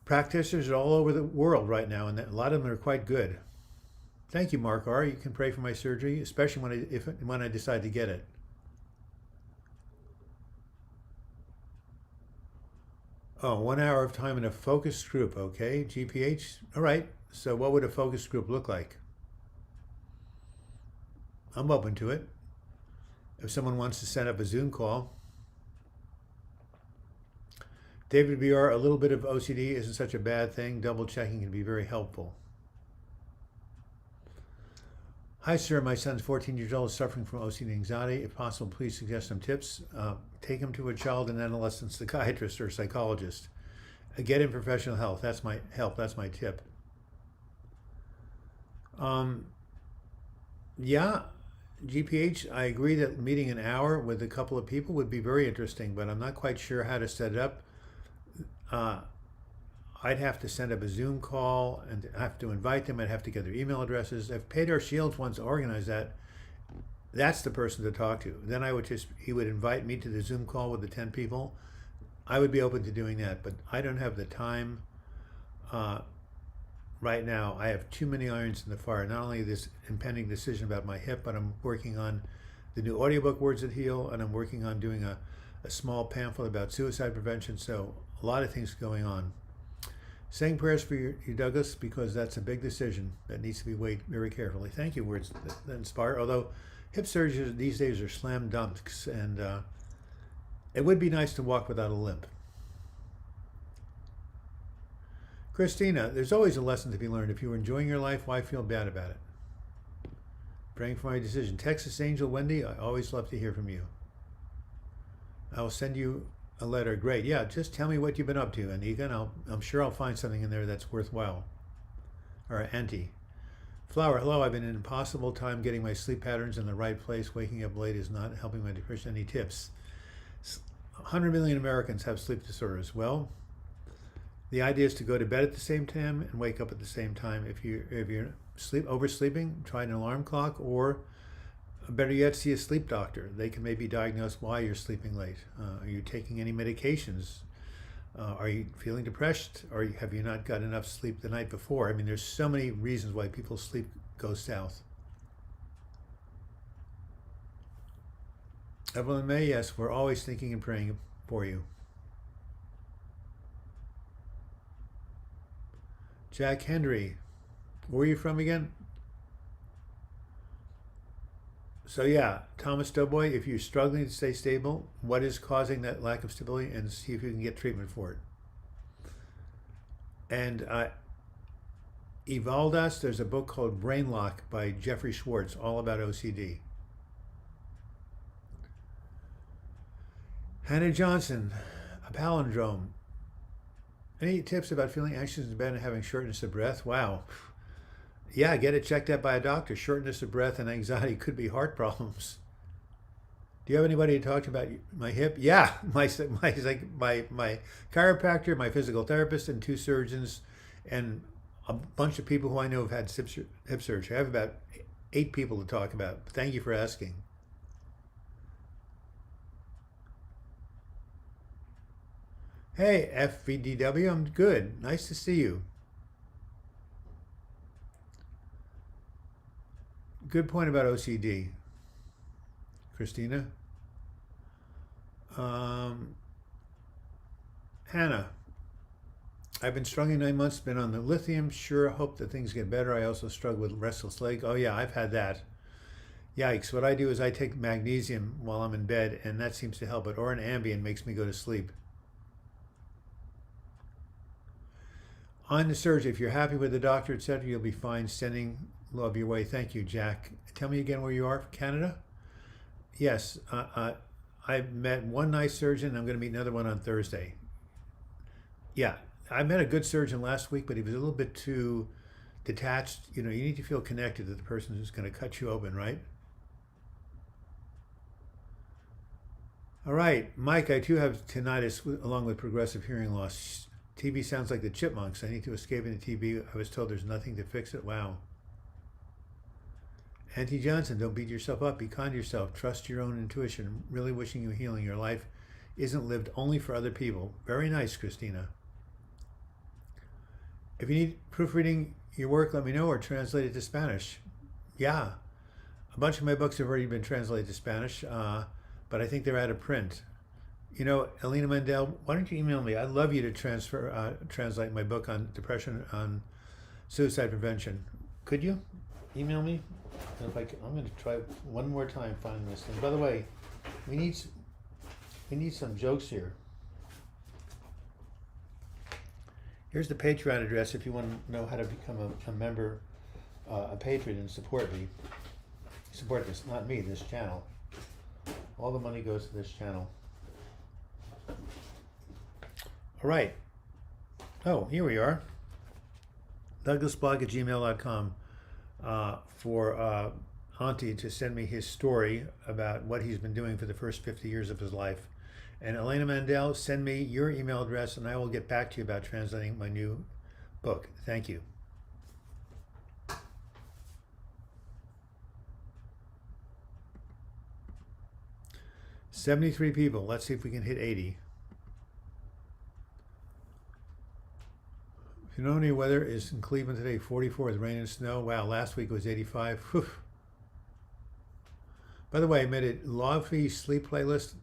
practitioners are all over the world right now, and a lot of them are quite good. Thank you, Mark R. You can pray for my surgery, especially when I decide to get it. Oh, 1 hour of time in a focus group, okay? GPH, all right. So what would a focus group look like? I'm open to it. If someone wants to set up a Zoom call. David BR, a little bit of OCD isn't such a bad thing. Double checking can be very helpful. Hi, sir. My son's 14 years old, suffering from OCD and anxiety. If possible, please suggest some tips. Take him to a child and adolescent psychiatrist or psychologist. Get him professional help. That's my tip. Yeah, GPH, I agree that meeting an hour with a couple of people would be very interesting, but I'm not quite sure how to set it up. I'd have to send up a Zoom call and have to invite them. I'd have to get their email addresses. If Pedro Shields wants to organize that, that's the person to talk to. Then he would invite me to the Zoom call with the 10 people. I would be open to doing that, but I don't have the time right now. I have too many irons in the fire. Not only this impending decision about my hip, but I'm working on the new audiobook, Words That Heal, and I'm working on doing a small pamphlet about suicide prevention. So a lot of things going on. Saying prayers for you, Douglas, because that's a big decision that needs to be weighed very carefully. Thank you, words that inspire. Although hip surgeries these days are slam dunks, and it would be nice to walk without a limp. Christina, there's always a lesson to be learned. If you were enjoying your life, why feel bad about it? Praying for my decision. Texas Angel Wendy, I always love to hear from you. I will send you a letter. Great. Yeah, just tell me what you've been up to, Anika, and I'm sure I'll find something in there that's worthwhile. Or Auntie. Flower, hello. I've been an impossible time getting my sleep patterns in the right place. Waking up late is not helping my depression. Any tips? 100 million Americans have sleep disorders. Well, the idea is to go to bed at the same time and wake up at the same time. If you're oversleeping, try an alarm clock, or better yet, see a sleep doctor. They can maybe diagnose why you're sleeping late. Are you taking any medications? Are you feeling depressed? Or have you not got enough sleep the night before? I mean, there's so many reasons why people's sleep goes south. Evelyn May, yes, we're always thinking and praying for you. Jack Henry, where are you from again? So yeah, Thomas Doughboy, if you're struggling to stay stable, what is causing that lack of stability, and see if you can get treatment for it. And Evaldas, there's a book called Brain Lock by Jeffrey Schwartz, all about OCD. Hannah Johnson, a palindrome. Any tips about feeling anxious in bed and having shortness of breath? Wow. Yeah, get it checked out by a doctor. Shortness of breath and anxiety could be heart problems. Do you have anybody to talk to about my hip? Yeah, my chiropractor, my physical therapist, and 2 surgeons, and a bunch of people who I know have had hip surgery. I have about 8 people to talk about. Thank you for asking. Hey, FVDW, I'm good. Nice to see you. Good point about OCD, Christina. Hannah, I've been struggling 9 months, been on the lithium. Sure, hope that things get better. I also struggle with restless leg. Oh, yeah, I've had that. Yikes. What I do is I take magnesium while I'm in bed, and that seems to help it. Or an Ambien makes me go to sleep. On the surge, if you're happy with the doctor, etc., you'll be fine. Sending love your way. Thank you, Jack. Tell me again where you are. Canada? Yes. I met one nice surgeon. I'm going to meet another one on Thursday. Yeah. I met a good surgeon last week, but he was a little bit too detached. You know, you need to feel connected to the person who's going to cut you open, right? All right, Mike, I too have tinnitus along with progressive hearing loss. TB sounds like the chipmunks. I need to escape into TB. I was told there's nothing to fix it. Wow. Auntie Johnson, don't beat yourself up. Be kind to yourself. Trust your own intuition. Really wishing you healing. Your life isn't lived only for other people. Very nice, Christina. If you need proofreading your work, let me know, or translate it to Spanish. Yeah, a bunch of my books have already been translated to Spanish, but I think they're out of print. You know, Elena Mandel, why don't you email me? I'd love you to translate my book on depression, on suicide prevention. Could you email me? And if I'm going to try one more time finding this thing. By the way, we need some jokes here. Here's the Patreon address if you want to know how to become a member, a patron, and support me. Support this, not me, this channel. All the money goes to this channel. All right. Oh, here we are. DouglasBlog@gmail.com for Auntie to send me his story about what he's been doing for the first 50 years of his life. And Elena Mandel, send me your email address and I will get back to you about translating my new book. Thank you. $73 people. Let's see if we can hit 80. Finoni weather is in Cleveland today, 44 with rain and snow. Wow, last week was 85. Whew. By the way, I made a Lofi sleep playlist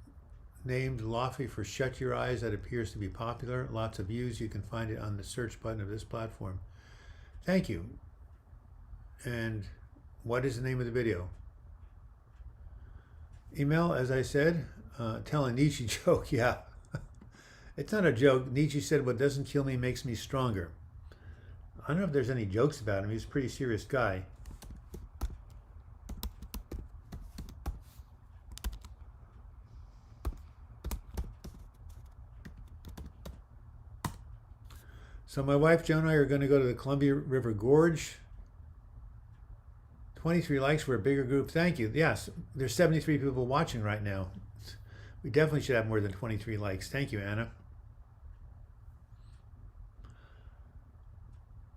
named Lofi for Shut Your Eyes that appears to be popular. Lots of views. You can find it on the search button of this platform. Thank you. And what is the name of the video? Email, as I said, tell a Nietzsche joke. Yeah. It's not a joke. Nietzsche said, what doesn't kill me makes me stronger. I don't know if there's any jokes about him. He's a pretty serious guy. So my wife, Joan, and I are going to go to the Columbia River Gorge. 23 likes for a bigger group. Thank you. Yes, there's 73 people watching right now. We definitely should have more than 23 likes. Thank you, Anna.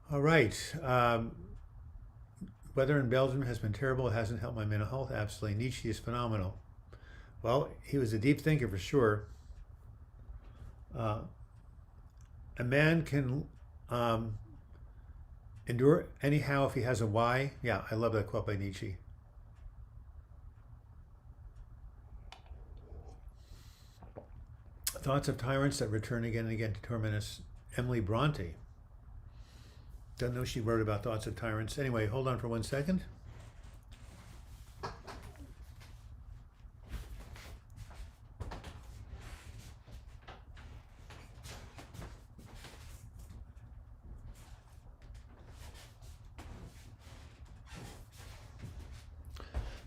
All right. Weather in Belgium has been terrible. It hasn't helped my mental health. Absolutely. Nietzsche is phenomenal. Well, he was a deep thinker for sure. A man can endure anyhow if he has a why. Yeah, I love that quote by Nietzsche. Thoughts of tyrants that return again and again to torment us. Emily Bronte. Don't know she wrote about thoughts of tyrants. Anyway, hold on for 1 second.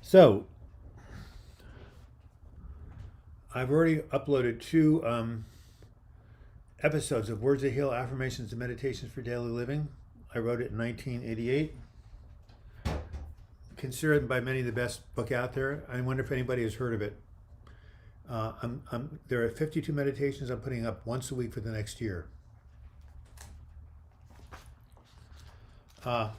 So, I've already uploaded 2 episodes of Words that Heal, Affirmations and Meditations for Daily Living. I wrote it in 1988. Considered by many the best book out there. I wonder if anybody has heard of it. There are 52 meditations I'm putting up once a week for the next year. And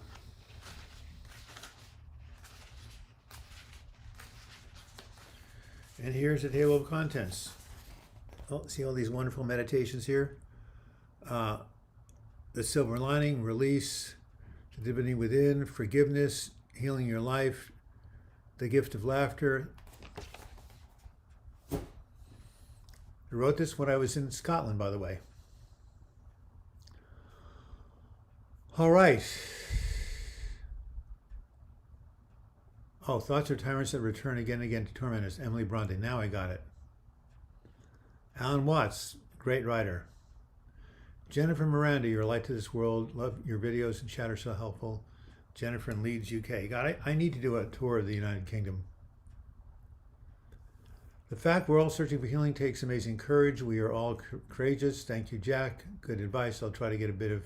here's the table of contents. Oh, see all these wonderful meditations here? The silver lining, release, the divinity within, forgiveness, healing your life, the gift of laughter. I wrote this when I was in Scotland, by the way. All right. Oh, thoughts are tyrants that return again and again to torment us. Emily Bronte. Now I got it. Alan Watts, great writer. Jennifer Miranda, you're a light to this world. Love your videos and chat are so helpful. Jennifer in Leeds, UK. God, I need to do a tour of the United Kingdom. The fact we're all searching for healing takes amazing courage. We are all courageous. Thank you, Jack. Good advice. I'll try to get a bit of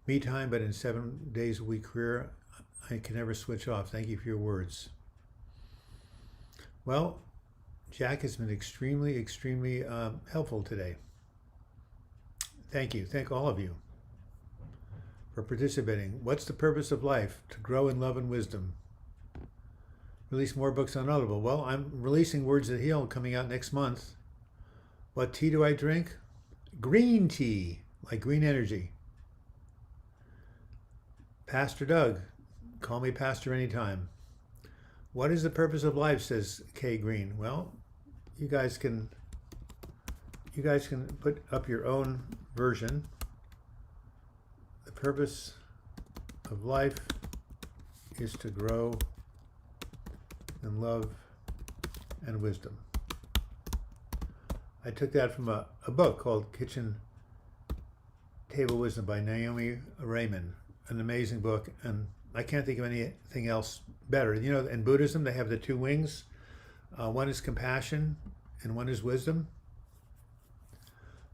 me time, but in 7 days a week career, I can never switch off. Thank you for your words. Well, Jack has been extremely, extremely helpful today. Thank you. Thank all of you for participating. What's the purpose of life? To grow in love and wisdom. Release more books on Audible. Well, I'm releasing Words That Heal coming out next month. What tea do I drink? Green tea, like green energy. Pastor Doug, call me Pastor anytime. What is the purpose of life, says Kay Green. Well, you guys can put up your own version. The purpose of life is to grow in love and wisdom. I took that from a book called Kitchen Table Wisdom by Naomi Raymond, an amazing book, and I can't think of anything else better. You know, in Buddhism, they have the two wings. One is compassion and one is wisdom.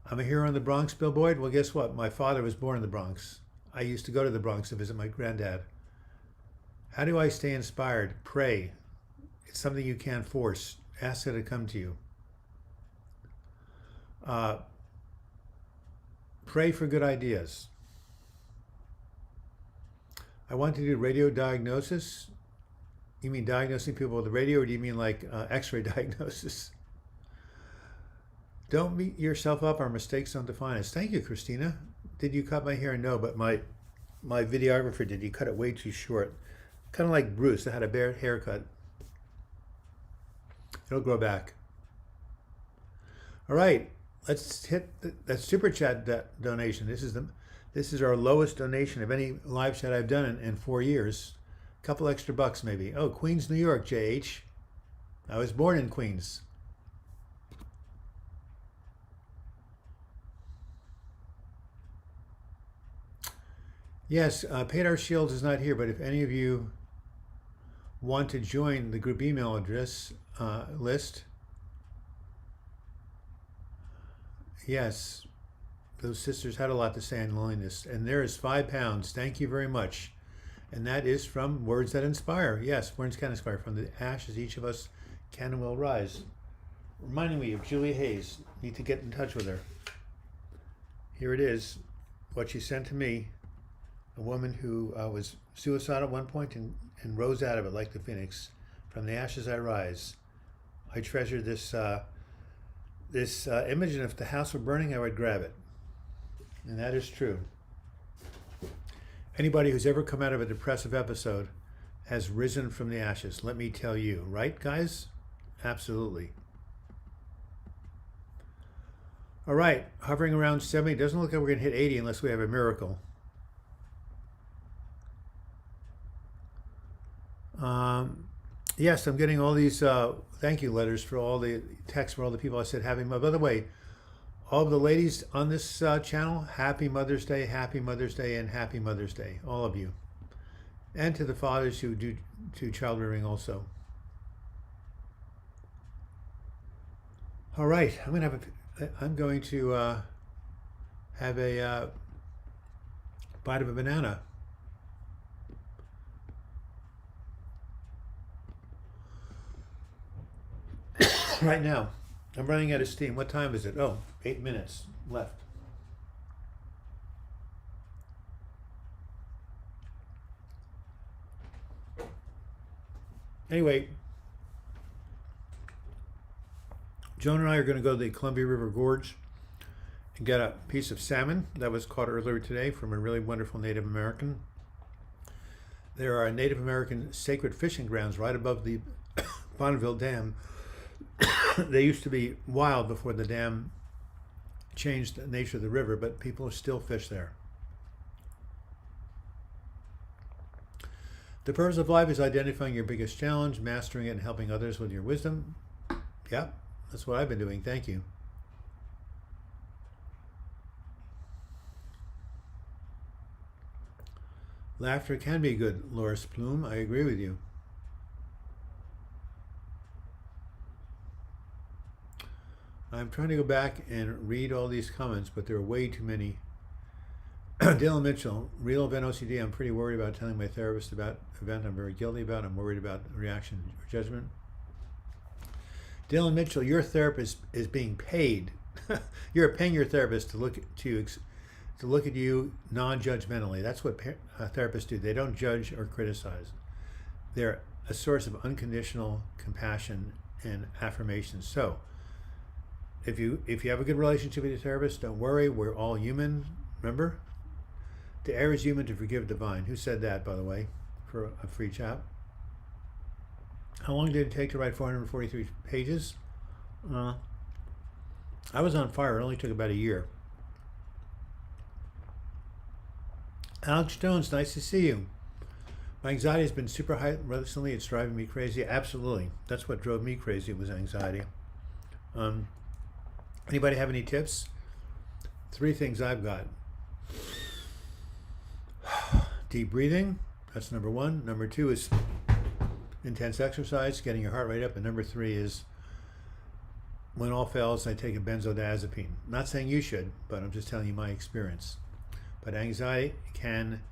I'm a hero in the Bronx, Bill Boyd. Well, guess what? My father was born in the Bronx. I used to go to the Bronx to visit my granddad. How do I stay inspired? Pray. It's something you can't force. Ask it to come to you. Pray for good ideas. I want to do radio diagnosis. You mean diagnosing people with the radio, or do you mean like x-ray diagnosis? Don't beat yourself up. Our mistakes don't define us. Thank you, Christina. Did you cut my hair? No, but my videographer did. He cut it way too short. Kind of like Bruce. I had a bare haircut. It'll grow back. All right, let's hit that super chat donation. This is our lowest donation of any live chat I've done in 4 years. A couple extra bucks maybe. Oh, Queens, New York, JH. I was born in Queens. Yes, Padar Shields is not here, but if any of you want to join the group email address list, yes, those sisters had a lot to say on loneliness. And there is £5. Thank you very much. And that is from Words That Inspire. Yes, Words Can Inspire. From the ashes, each of us can and will rise. Reminding me of Julia Hayes. Need to get in touch with her. Here it is, what she sent to me. A woman who was suicidal at one point and rose out of it like the phoenix. From the ashes I rise. I treasure this image, and if the house were burning, I would grab it. And that is true. Anybody who's ever come out of a depressive episode has risen from the ashes, let me tell you. Right, guys? Absolutely. All right, hovering around 70. Doesn't look like we're going to hit 80 unless we have a miracle. Yes, I'm getting all these thank you letters for all the texts for all the people I said happy. By the way, all of the ladies on this channel, happy Mother's Day, and happy Mother's Day, all of you. And to the fathers who do child rearing also. All right, I'm going to have a bite of a banana. Right now. I'm running out of steam. What time is it? Oh, 8 minutes left. Anyway, Joan and I are going to go to the Columbia River Gorge and get a piece of salmon that was caught earlier today from a really wonderful Native American. There are Native American sacred fishing grounds right above the Bonneville Dam. They used to be wild before the dam changed the nature of the river, but people still fish there. The purpose of life is identifying your biggest challenge, mastering it, and helping others with your wisdom. Yep, that's what I've been doing. Thank you. Laughter can be good, Loris Plume. I agree with you. I'm trying to go back and read all these comments, but there are way too many. Dylan Mitchell, real event OCD. I'm pretty worried about telling my therapist about event I'm very guilty about. I'm worried about reaction or judgment. Dylan Mitchell, your therapist is being paid. You're paying your therapist to look at you non-judgmentally. That's what therapists do. They don't judge or criticize. They're a source of unconditional compassion and affirmation. So, if you have a good relationship with your therapist, don't worry. We're all human. Remember, to err is human, to forgive divine. Who said that, by the way, for a free chat? How long did it take to write 443 pages? I was on fire. It only took about a year. Alex Jones, nice to see you. My anxiety has been super high recently. It's driving me crazy. Absolutely. That's what drove me crazy, was anxiety. Anybody have any tips? 3 things I've got. Deep breathing. That's number 1. Number 2 is intense exercise, getting your heart rate up. And number 3 is, when all fails, I take a benzodiazepine. Not saying you should, but I'm just telling you my experience. But anxiety can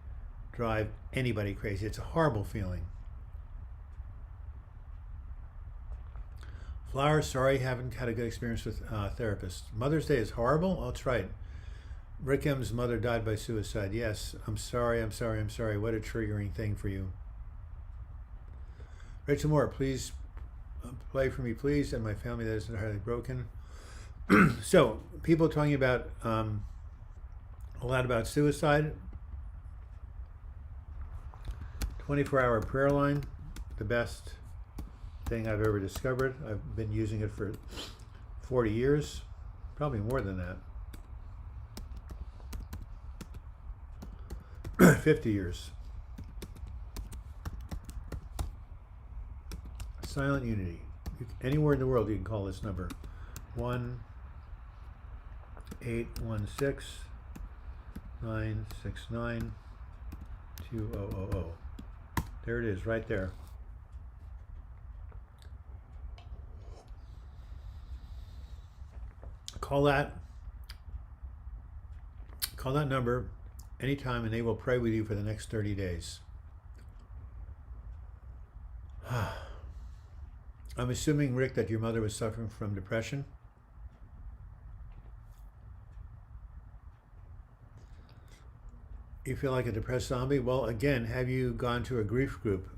drive anybody crazy. It's a horrible feeling. Flower, sorry, haven't had a good experience with therapists. Mother's Day is horrible? Oh, that's right. Rick M's mother died by suicide. Yes, I'm sorry. What a triggering thing for you. Rachel Moore, please play for me, please, and my family that is entirely broken. So, people talking about a lot about suicide. 24-hour prayer line, the best thing I've ever discovered. I've been using it for 40 years, probably more than that. 50 years. Silent Unity. Anywhere in the world you can call this number. 1-816-969-2000. There it is, right there. Call that number anytime, and they will pray with you for the next 30 days. I'm assuming, Rick, that your mother was suffering from depression. You feel like a depressed zombie? Well, again, have you gone to a grief group?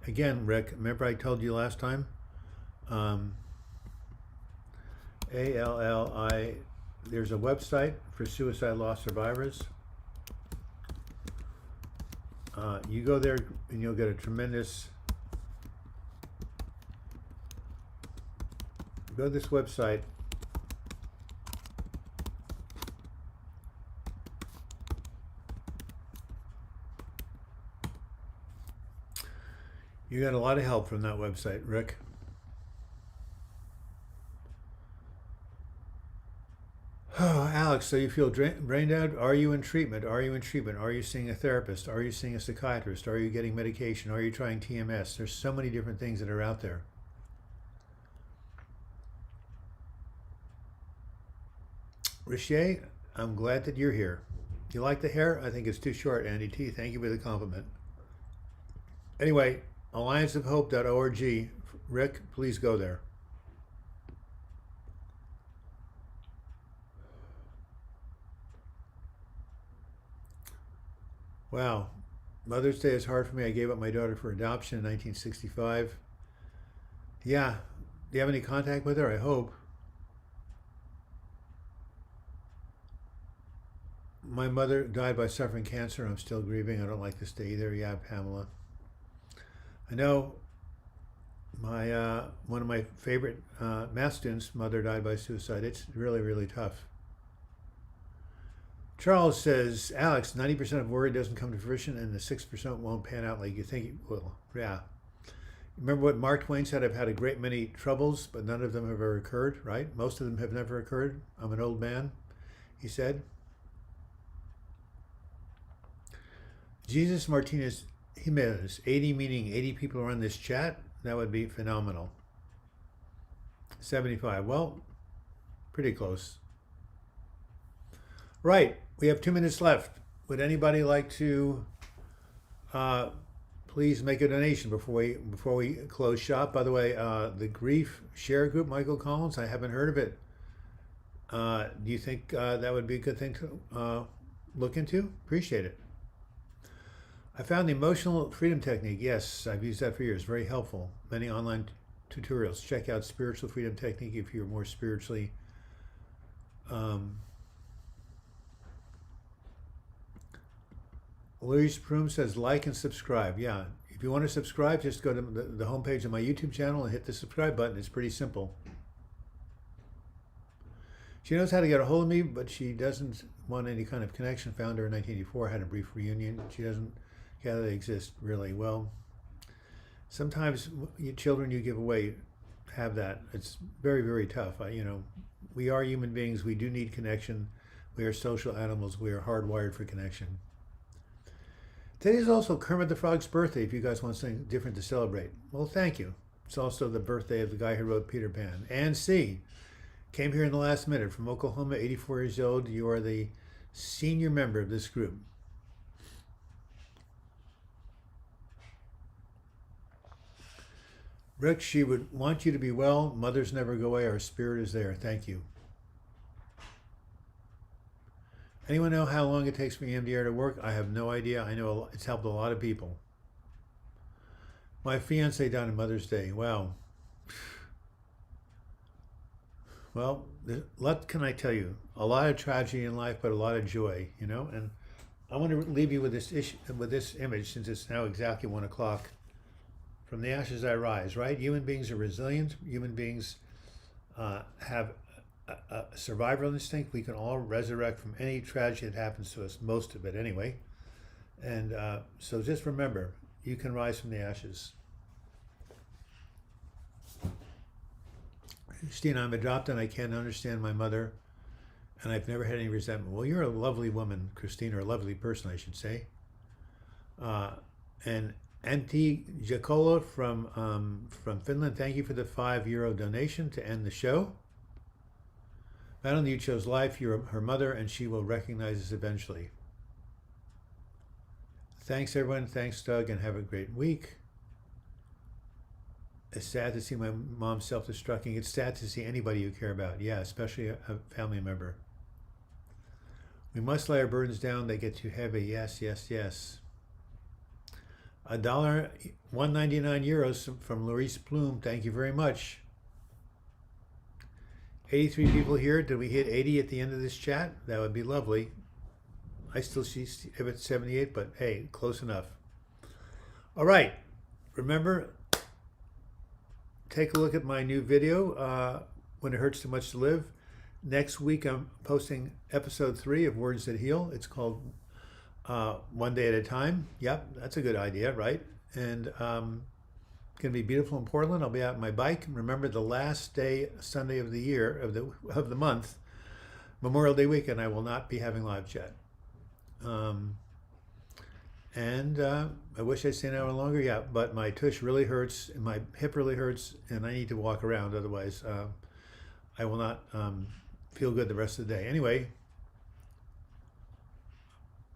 Again, Rick, remember I told you last time? ALLI, there's a website for suicide loss survivors. You go there and you'll get a tremendous... Go to this website. You got a lot of help from that website, Rick. Oh, Alex, so you feel brain dead? Are you in treatment? Are you seeing a therapist? Are you seeing a psychiatrist? Are you getting medication? Are you trying TMS? There's so many different things that are out there. Richier, I'm glad that you're here. You like the hair? I think it's too short, Andy T. Thank you for the compliment. Anyway, allianceofhope.org. Rick, please go there. Wow. Mother's Day is hard for me. I gave up my daughter for adoption in 1965. Yeah. Do you have any contact with her? I hope. My mother died by suffering cancer. I'm still grieving. I don't like this day either. Yeah, Pamela. I know my one of my favorite math students' mother died by suicide. It's really, really tough. Charles says, Alex, 90% of worry doesn't come to fruition and the 6% won't pan out like you think it will. Yeah. Remember what Mark Twain said? I've had a great many troubles, but none of them have ever occurred, right? Most of them have never occurred. I'm an old man, he said. Jesus Martinez Jimenez, 80 meaning 80 people are on this chat. That would be phenomenal. 75, well, pretty close. Right, we have 2 minutes left. Would anybody like to please make a donation before we close shop? By the way, the Grief Share Group, Michael Collins, I haven't heard of it. Do you think that would be a good thing to look into? Appreciate it. I found the emotional freedom technique. Yes, I've used that for years. Very helpful. Many online tutorials. Check out spiritual freedom technique if you're more spiritually Louise Proom says like and subscribe. Yeah, if you want to subscribe, just go to the homepage of my YouTube channel and hit the subscribe button. It's pretty simple. She knows how to get a hold of me, but she doesn't want any kind of connection. Found her in 1984, had a brief reunion. She doesn't gather they exist, really. Well, sometimes children you give away have that. It's very, very tough. We are human beings. We do need connection. We are social animals. We are hardwired for connection. Today is also Kermit the Frog's birthday, if you guys want something different to celebrate. Well, thank you. It's also the birthday of the guy who wrote Peter Pan. Ann C. came here in the last minute from Oklahoma, 84 years old. You are the senior member of this group. Rick, she would want you to be well. Mothers never go away. Our spirit is there. Thank you. Anyone know how long it takes for EMDR to work? I have no idea. I know it's helped a lot of people. My fiance died on Mother's Day. Wow. Well, what can I tell you? A lot of tragedy in life, but a lot of joy, And I want to leave you with this image, since it's now exactly 1 o'clock. From the ashes I rise, right? Human beings are resilient. Human beings have a survival instinct. We can all resurrect from any tragedy that happens to us, most of it anyway. And so just remember, you can rise from the ashes. Christine, I'm adopted and I can't understand my mother, and I've never had any resentment. Well, you're a lovely woman, Christine, or a lovely person, I should say. And Antti Jakola from Finland, thank you for the €5 donation to end the show. Madeline, you chose life. You're her mother, and she will recognize us eventually. Thanks, everyone. Thanks, Doug, and have a great week. It's sad to see my mom self-destructing. It's sad to see anybody you care about. Yeah, especially a family member. We must lay our burdens down. They get too heavy. Yes, yes, yes. €1.99 from Louise Plume. Thank you very much. 83 people here. Did we hit 80 at the end of this chat? That would be lovely. I still see it's 78, but hey, close enough. All right. Remember, take a look at my new video, When It Hurts Too Much to Live. Next week, I'm posting episode 3 of Words That Heal. It's called One Day at a Time. Yep, that's a good idea, right? And going to be beautiful in Portland. I'll be out on my bike. Remember, the last day, Sunday of the year, of the month, Memorial Day weekend, I will not be having live chat. I wish I'd stay an hour longer. Yeah, but my tush really hurts, and my hip really hurts, and I need to walk around. Otherwise, I will not feel good the rest of the day. Anyway,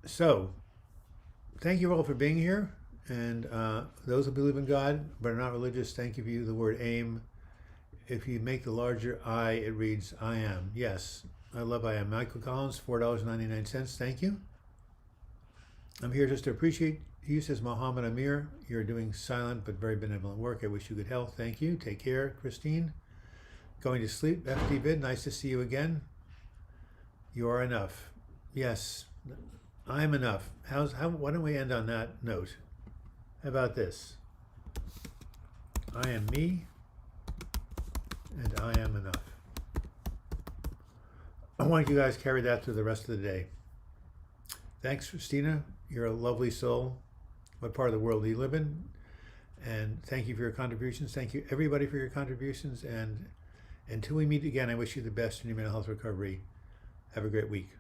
so thank you all for being here. And those who believe in God but are not religious, thank you for the word aim. If you make the larger I, it reads I am. Yes, I love I am. Michael Collins, $4.99. Thank you. I'm here just to appreciate you, says Mohammed Amir. You're doing silent but very benevolent work. I wish you good health. Thank you. Take care, Christine. Going to sleep. FD Vid, nice to see you again. You are enough. Yes, I'm enough. Why don't we end on that note? How about this? I am me, and I am enough. I want you guys to carry that through the rest of the day. Thanks, Christina. You're a lovely soul. What part of the world do you live in? And thank you for your contributions. Thank you, everybody, for your contributions. And until we meet again, I wish you the best in your mental health recovery. Have a great week.